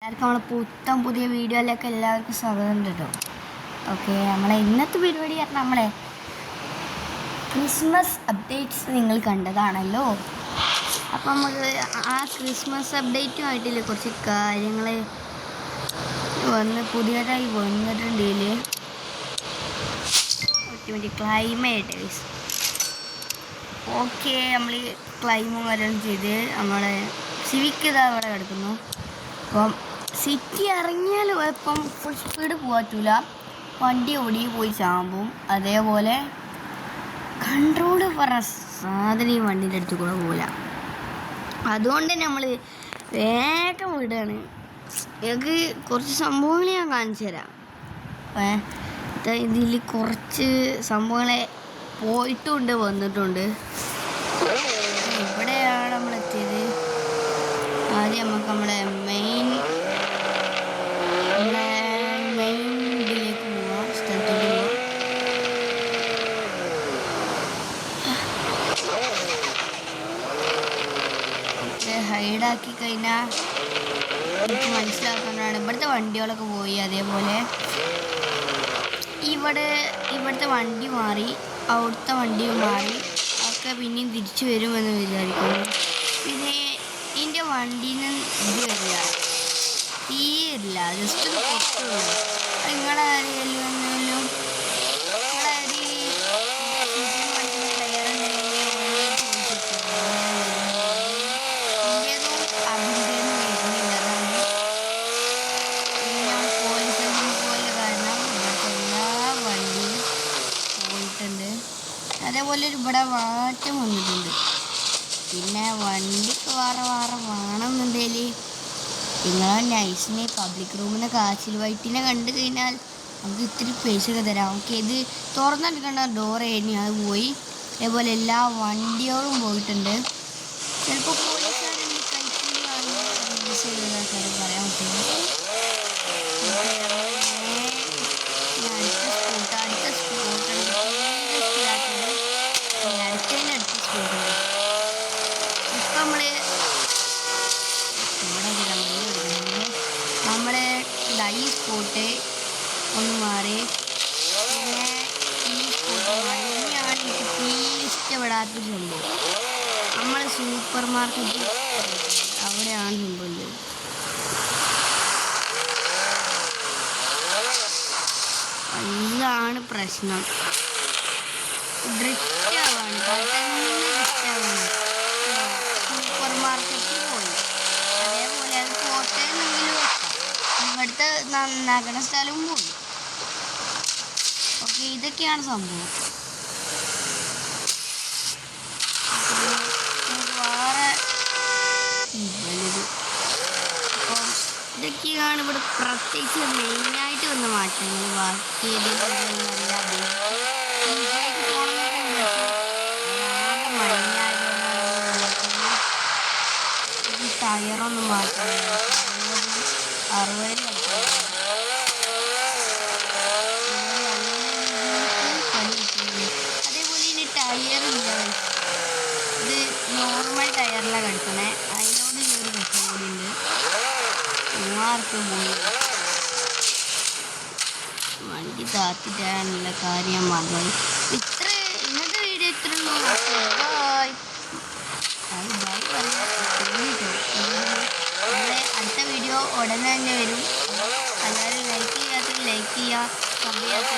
എല്ലാവർക്കും പുതിയ വീഡിയോയിലേക്ക് എല്ലാവർക്കും സ്വാഗതം കേട്ടോ. ഓക്കെ, നമ്മളെ ഇന്നത്തെ പരിപാടി നമ്മളെ ക്രിസ്മസ് അപ്ഡേറ്റ്സ് നിങ്ങൾ കണ്ടതാണല്ലോ. അപ്പം നമുക്ക് ആ ക്രിസ്മസ് അപ്ഡേറ്റുമായിട്ടുള്ള കുറച്ച് കാര്യങ്ങൾ പുതിയതായി വന്നിട്ടുണ്ട്. ക്ലൈമറ്റ് ഓക്കെ, നമ്മൾ ക്ലൈമും കാര്യം ചെയ്ത് നമ്മളെ സിവിക്ക് ഇതാ അവിടെ കിടക്കുന്നു. അപ്പം സിറ്റി ഇറങ്ങിയാൽ ഇപ്പം ഫുൾ സ്പീഡ് പോകാറ്റില്ല, വണ്ടി ഓടി പോയി ചാമ്പും. അതേപോലെ കൺട്രോൾ പറഞ്ഞ സാധനം ഈ വണ്ടീൻ്റെ അടുത്ത് കൂടെ പോകില്ല. അതുകൊണ്ട് തന്നെ നമ്മൾ വേഗം വിടുകയാണ്. എനിക്ക് കുറച്ച് സംഭവങ്ങൾ ഞാൻ കാണിച്ചു തരാം. ഇതിൽ കുറച്ച് സംഭവങ്ങളെ പോയിട്ടുണ്ട് വന്നിട്ടുണ്ട്. ഇവിടെയാണ് നമ്മളെത്തിയത്. ആദ്യം നമുക്ക് നമ്മുടെ മെയിൻ ഇതിലേക്ക് പോവാം, സ്ഥലത്തേക്ക് പോവാം. ഹൈഡാക്കി കഴിഞ്ഞാൽ എനിക്ക് മനസ്സിലാക്കുന്നതാണ് ഇവിടുത്തെ വണ്ടികളൊക്കെ പോയി. അതേപോലെ ഇവിടുത്തെ വണ്ടി മാറി, അവിടുത്തെ വണ്ടി മാറി, ഒക്കെ പിന്നെയും തിരിച്ചു വരുമെന്ന് വിചാരിക്കുന്നു. പിന്നെ ഇതിൻ്റെ വണ്ടിയിൽ നിന്ന് ഇത് വരില്ല, തീരില്ല, ജസ്റ്റ് ഒന്ന് പൊട്ടുള്ളൂ. നിങ്ങളുടെ ആരെങ്കിലും എന്തെങ്കിലും അതേപോലെ ഇവിടെ മാറ്റം വന്നിട്ടുണ്ട്. പിന്നെ വണ്ടിക്ക് വേറെ വേണമെന്നുണ്ടെങ്കിൽ നിങ്ങൾ നൈസിനെ പബ്ലിക് റൂമിൽ നിന്ന് കാച്ചിൽ വൈറ്റിനെ കണ്ടു കഴിഞ്ഞാൽ നമുക്ക് ഇത്തിരി പൈസ ഒക്കെ തരാം. ഓക്കെ, ഇത് തുറന്നെടുക്കേണ്ട ഡോർ കഴിഞ്ഞ് അത് പോയി. അതേപോലെ എല്ലാ വണ്ടികളും പോയിട്ടുണ്ട്. ചിലപ്പോൾ പോലീസുകാരും കൈക്കൂലി വാങ്ങി പറയാൻ പറ്റില്ല. ഈ സ്പോട്ട് ഒന്ന് മാറി, പിന്നെ ഈ സ്പോട്ട് മാറി. ഇനിയാണ് എനിക്ക് തീരെ ഇഷ്ടപ്പെടാത്ത സംഭവം. നമ്മൾ സൂപ്പർ മാർക്കറ്റ് അവിടെയാണ് സംഭവം. ഇതാണ് പ്രശ്നം. ഡ്രിഫ്റ്റാവാണ്, സൂപ്പർ മാർക്കറ്റിൽ പോയി. അതേപോലെ അത് കോട്ടയെന്നെങ്കിലും ഇവിടുത്തെ നന്നാക്കണ സ്ഥലവും പോയി. ഓക്കെ, ഇതൊക്കെയാണ് സംഭവം. വേറെ വലുത് അപ്പം ഇതൊക്കെയാണ് ഇവിടെ പ്രത്യേകിച്ച് മെയിനായിട്ട് വന്ന മാറ്റങ്ങൾ. ബാക്കി ടയറൊന്നും മാറ്റുന്നില്ല, 60 അതേപോലെ ഇനി ടയറില്ല, ഇത് നോർമൽ ടയറിലാണ് കിടക്കണേ. അതിനോട് ഒരു പ്രശ്നം കൂടി ഉണ്ട്. 3 പോയി വണ്ടി താത്തിട്ടാനുള്ള കാര്യം മറന്നു. ഇന്നത്തെ വീഡിയോ ഇത്ര അടുത്ത വീഡിയോ ഉടനെ തന്നെ വരും. എല്ലാവരും ലൈക്ക് ചെയ്യാത്ത ലൈക്ക് ചെയ്യുക, സബ് ചെയ്യാത്ത